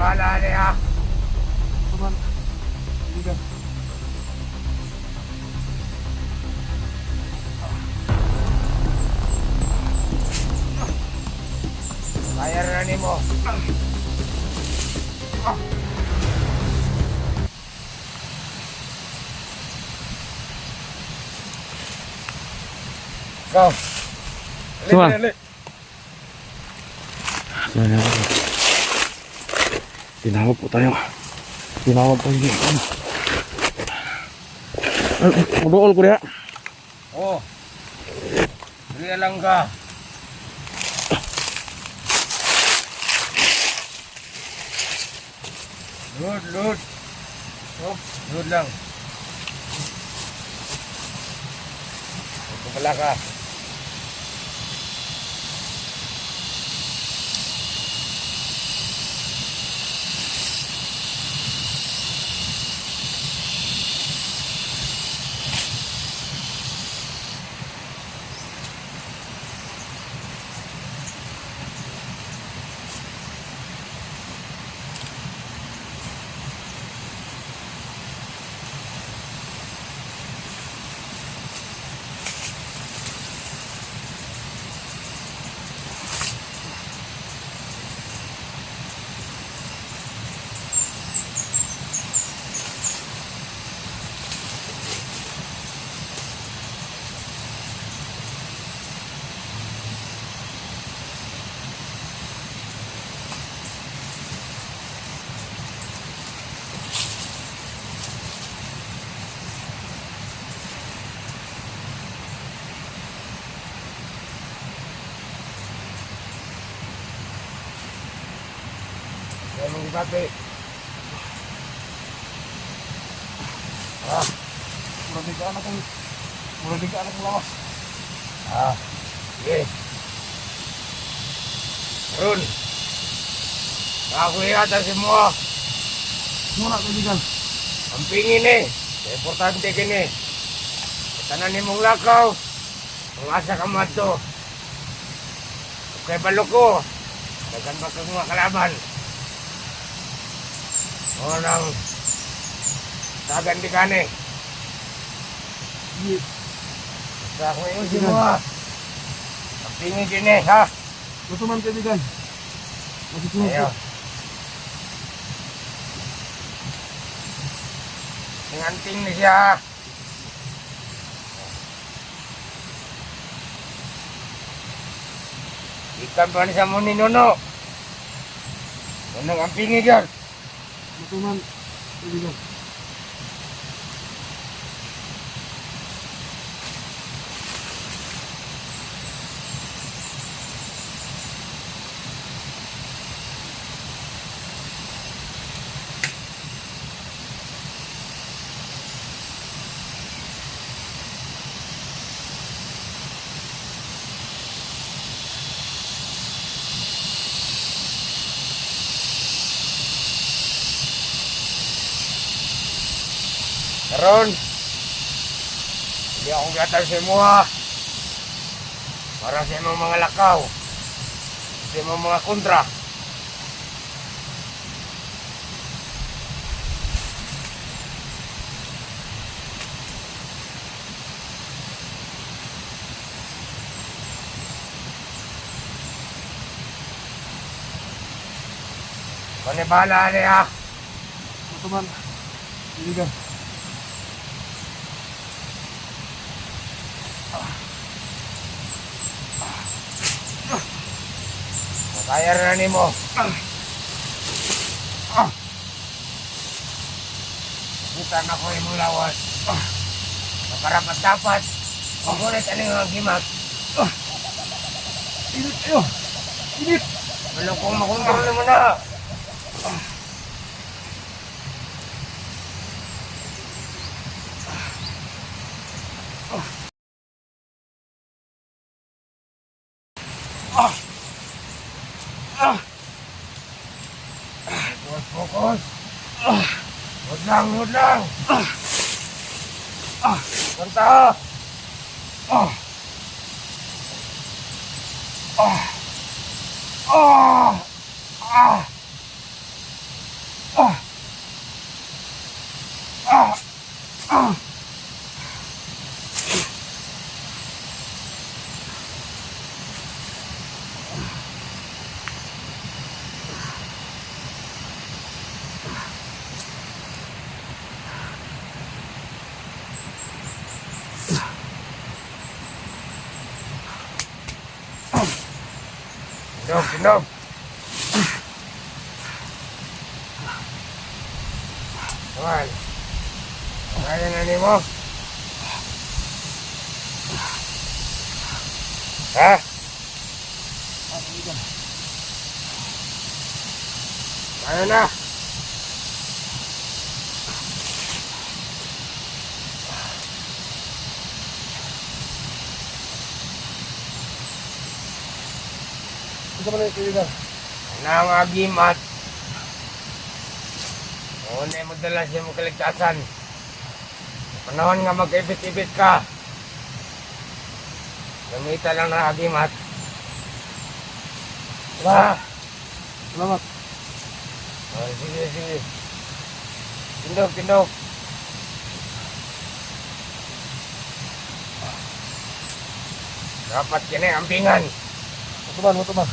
bahala niya. Tuman. Kaibigan. Kaya na ni mo. Go. Tuman. Tinawag po tayo. Tinawag po yung Udool ko niya. Oh. Dili lang ka. Load. Oh, load lang. Ito pala ka. Anong ibate? Murag di ka anak lawas. Sige. Ron. Nakakuyata si mo. Muna kaibigan. Ang pingin eh. Importante kini. Tanan ni mong lakaw. Ang asa ka mato. Okay, balo ko. Dagan ba kang mga kalaban? O nang dagan di kani. Basta ako yung si mo. Ang pingin din eh, ha? Tuman kaibigan. Masisunog Ayaw. po. Inganting na siya. Ikan pa niya mo ni Nono. Unang ampingi dyan. Tuman kaibigan. Karon, hindi akong gatal sa imo ha. Para sa imong mga lakaw. Sa imong mga kontra. Bahala niya. Tuman kaibigan. Kaya na ni mo. Kita na ko imong lawas. Makarapat-dapat. Magunit aning mga gimat. Init kayo. Init. Wala kong makontrol mo na. Fokus. Hud lang. Kanta. Pinog. Kawan. Kaya na ni mo. Ha? Kaya na. Ito pala yung kaibigan. Nangagimat. Una mo dala siya mo kaligtasan. Panahon nga mag-ibit-ibit ka. Gamita lang na agimat. Ba? Salamat. Oh, sige. Pindog. Dapat kini ampingan. Mutuman.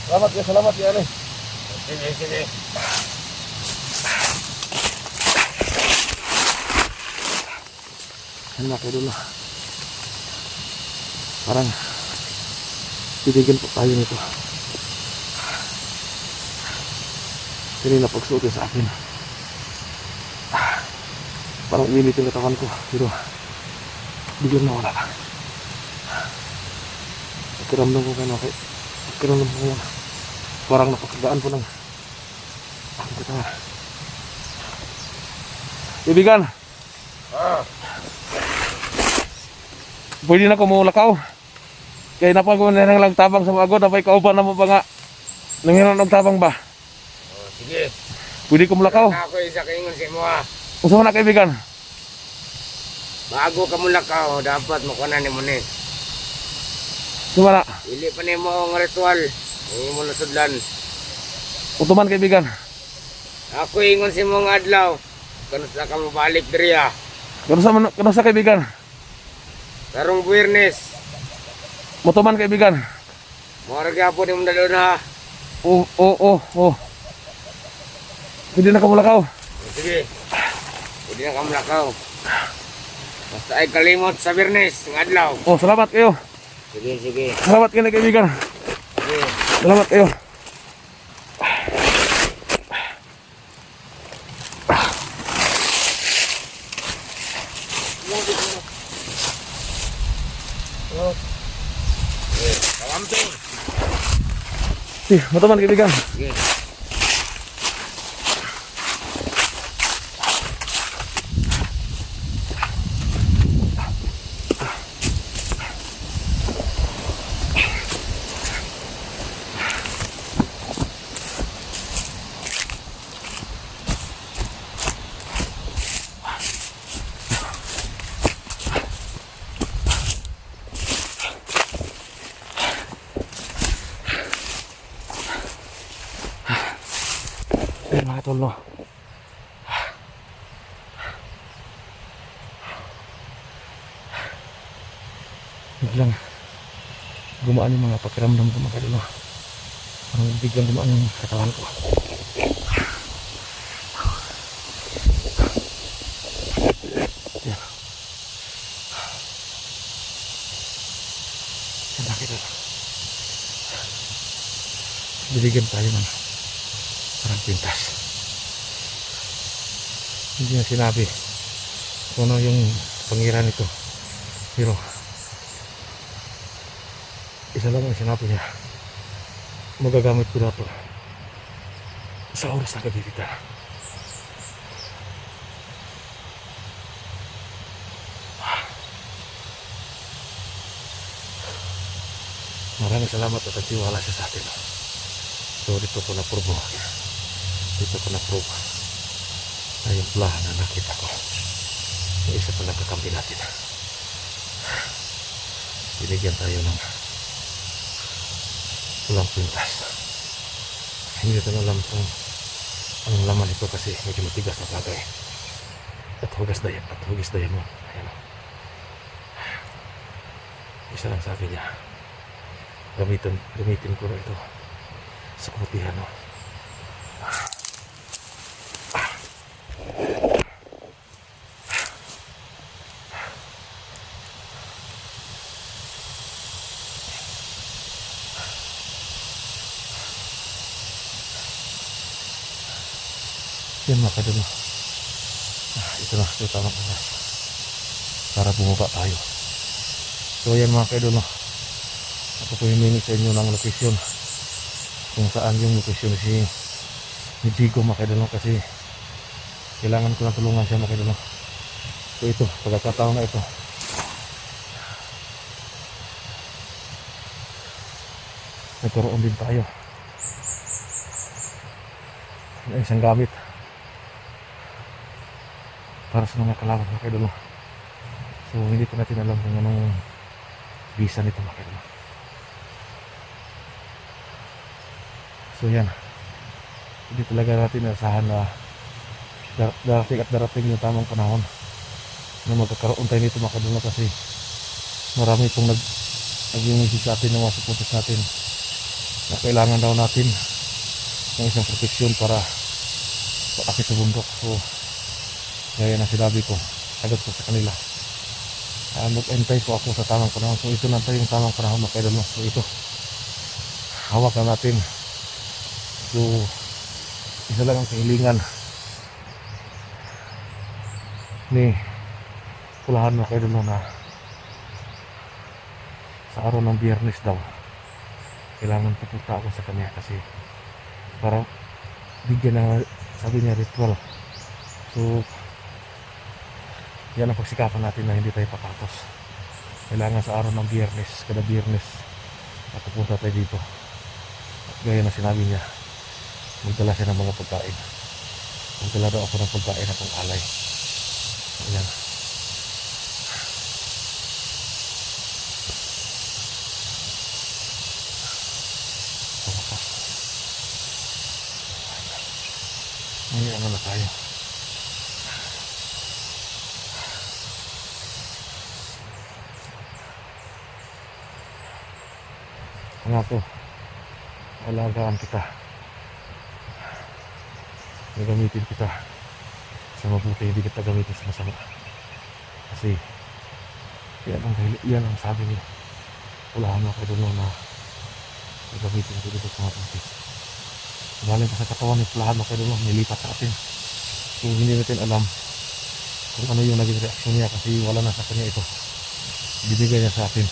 Salamat ya Ale. Sige. Enak ya dulu. Parang titigil po tayo nito. Hindi na pagsuot sa akin. Parang init yung katawan ko. Pero bigyan na wala. Pakiramdam ko kayo. Pakiramdam ko yun. Parang napakagaan po ng aking katawan. Ibigan! Oh, Pwede na ko mo lakaw. Kaya napag ko na lang tabang sa mga agod. Napay kauban na mo ba nga. Nangiran ng tabang ba? oh, sige. Pwede ko mo lakaw. Na ako isa kaingon si mo ha. Usa man na kaibigan. Bago ka mula ka, dapat makunan ni mo ni. Sumana. Ili pa ni mo ang ritual. Hindi mo nasudlan. Utuman kaibigan. Ako ingon si mong adlaw. Kanusta ka mabalik diriya. Kano sa kaibigan? Karong Buwernes. Mutuman kaibigan. Mga po ni mong dalo na ha. Oh. Pwede na ka mo lakaw. Sige. Pwede na ka malakaw. Basta ay kalimot sa Biyernes ng adlaw. Oh, salamat kayo. Sige. Salamat kayo na kaibigan. Sige. Salamat kayo. Kawamping. Mutuman kaibigan. Sige. Mga tol, no. Biglang gumaan yung mga pakiramdam ko mga tol, no. Parang biglang gumaan yung katawan ko. Yan. Yan nakit tol. Bibigyan tayo ng parang pintas. Hindi na sinabi kung ano yung pangiran nito, pero isa lang ang sinabi niya, magagamit ko na ito sa oras na kabibita. Maraming salamat at nagtiwala siya sa atin. So dito ko na-probo. Dito ko na-probo na yung plahan na nakita ko. Yung isa pa nagkakampi natin. Binigyan tayo ng pulang pintas. Hindi ko alam kung ang laman ito kasi medyo matigas na bagay. At hugas dayan mo. Ayan o. Isa lang sabi niya, gamitin ko na ito sa kumutihan o. Yan mga kadol. Ito na, ito tamang oras para bumaba tayo. So yan mga kadol, ako po humingi sa inyo ng location kung saan yung location ni Jigo mga kadol, kasi kailangan ko ng tulungan siya mga kadol. So ito, pagkakataon na ito, nagkaroon din tayo ng isang gamit para sa mga kalaban mga kadol. So hindi pa natin alam kung anong visa nito mga kadol. So yan, hindi talaga natin asahan na darating yung tamang panahon na magkakaroon tayo nito mga kadol, kasi marami pong nag-iuwi sa atin ng mga suporters natin na kailangan daw natin ng isang proteksyon para paakit sa bundok. So gaya na sinabi ko, agad ko sa kanila, mag-entay po ako sa tamang panahon. So ito na tayo yung tamang panahon mga kadol. So ito, hawak na natin. So isa lang ang kahilingan ni Pulahan mga kadol, na sa araw ng Biyernes daw kailangan pupunta ako sa kanya, kasi para bigyan na, sabi niya, ritual. So yan ang pagsikapan natin na hindi tayo patatos. Kailangan sa araw ng Biyernes, kada Biyernes pupunta tayo dito. At gaya na sinabi niya, magdala siya ng mga pagkain. Magdala daw ako ng pagkain at ng alay. Ayan. Ngayon ano na tayo. Pangako, alagaan kita, gagamitin kita sa mabuti, hindi kita gamitin sa masama. Kasi yan ang sabi niya, Pulahan mga kadol, na gagamitin ko dito sa mabuti. Galing pa sa katawan ni Pulahan mga kadol, nilipat sa atin. So hindi natin alam kung ano yung naging reaksyon niya, kasi wala na sa kanya ito, binigay niya sa atin.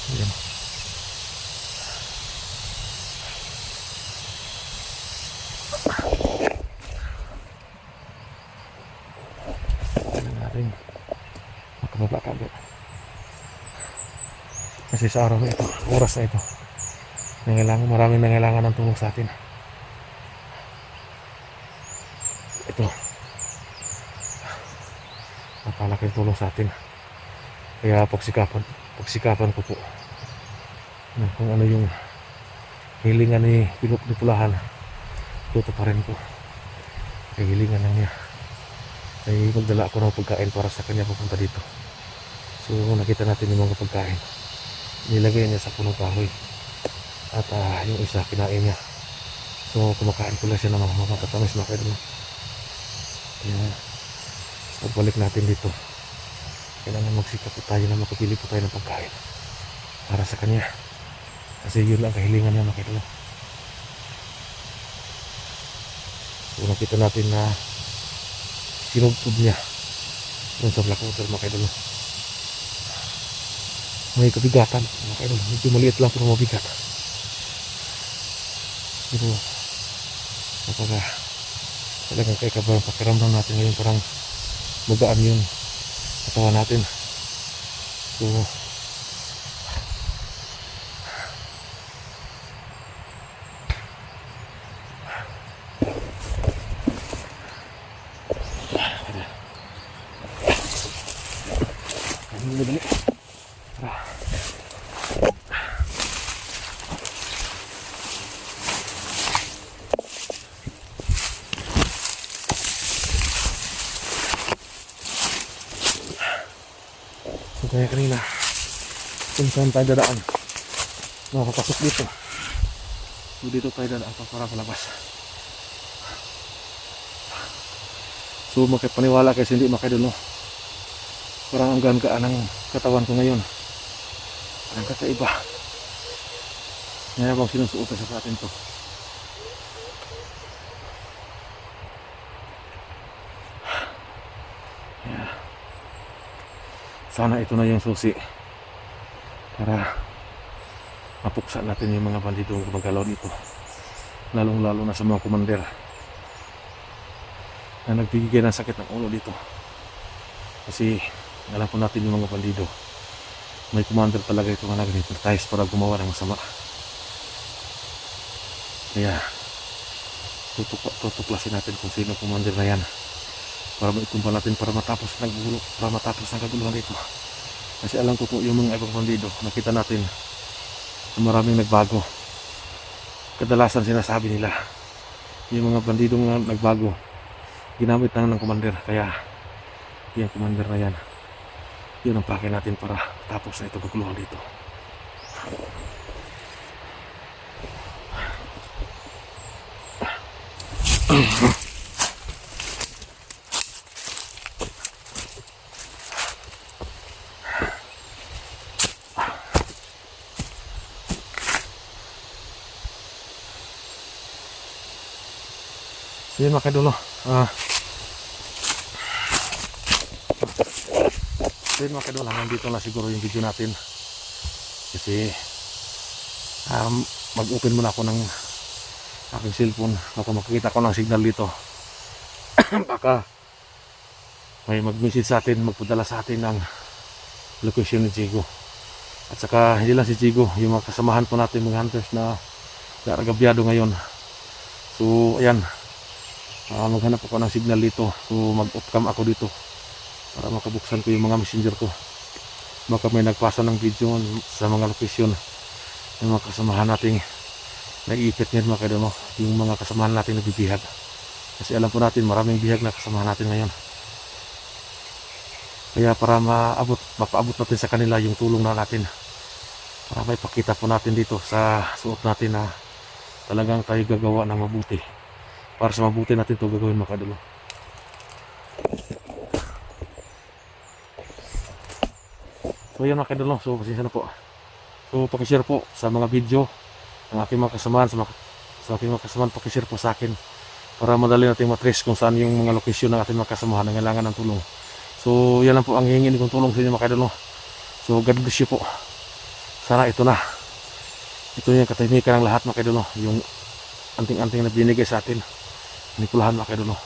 Ayan. Natin makababa kagad, kasi sa araw na ito, oras na ito, maraming nangailangan ng tulong sa atin. Ito, napalaking tulong sa atin, kaya pagsikapan ko po na kung ano yung hilingan ni Pulahan, tutuparin ko. Hilingan lang niya ay magdala ako ng pagkain para sa kanya papunta dito. So nakita natin yung mga pagkain, nilagay niya sa punong kahoy, at yung isa kinain niya. So kumakain ko lang siya ng mga matatamis mga kadol. Kaya pagbalik natin dito, kailangan magsikap po tayo na makapili po tayo ng pagkain para sa kanya, kasi yun lang kahilingan niya mga kadol. So nakita natin na sinubsob niya dun sa Black Water mga kadol. May kabigatan mga kadol, medyo maliit lang pero mabigat. Pero talagang kay kabang pakiramdam natin ngayon, parang magaan yung katawan natin. So dali. So kaya kanina kung saan tayo dadaan, makapasok dito. So dito tayo dadaan para sa labas. So makipaniwala kasi hindi makidol, no? Parang ang gaan ng katawan ko ngayon. Ang kakaiba. Ngayon bang sinusuot sa atin to. Yeah. Sana ito na yung susi para mapuksa natin yung mga bandidong gumagalaw dito, lalong lalo na sa mga commander na nagbibigay ng sakit ng ulo dito. Kasi alam po natin yung mga bandido, may commander talaga ito na nag-advertise para gumawa ng masama. Kaya tutuklasin natin kung sino commander na yan para maitumba natin, para matapos ng kaguluhan dito. Kasi alam ko po yung mga ibang bandido, nakita natin na maraming nagbago. Kadalasan sinasabi nila yung mga bandidong nagbago ginamit na ng commander. Kaya yung commander na yan, yun ang pake natin para tapos na ito kaguluhan dito. So yun mga kadulo, hanggang dito na siguro yung video natin. Kasi mag-open muna ako ng aking cellphone, baka makikita ko ng signal dito. Baka may mag-message sa atin, magpadala sa atin ng location ni Chigo. At saka hindi lang si Chigo, yung mga kasamahan po natin mga hunters na garagabyado ngayon. So ayan, maghanap ako ng signal dito. So mag-off cam ako dito para makabuksan ko yung mga messenger ko. Baka may nagpasa ng video sa mga location ng mga kasamahan nating nag-iipit ngayon mga kaidolo, yung mga kasamahan natin nagbibihag. Kasi alam po natin maraming bihag na kasamahan natin ngayon. Kaya para mapaabot natin sa kanila yung tulong na natin, para may pakita po natin dito sa suot natin na talagang tayo gagawa ng mabuti. Para sa mabuti natin ito gagawin mga kaidolo. So yan mga kaidolo, so pasensya na po. So pakishare po sa mga video ng aking mga kasamahan, sa aking mga kasamahan, pakishare po sa akin para madali natin matrace kung saan yung mga location ng ating mga kasamahan na kailangan ng tulong. So yan lang po ang hihingin kong tulong sa inyo mga kaidolo. So God bless you po. Sana ito na, ito yung katahimikan ng lahat mga kaidolo, yung anting-anting na binigay sa atin, manipulahan mga kaidolo.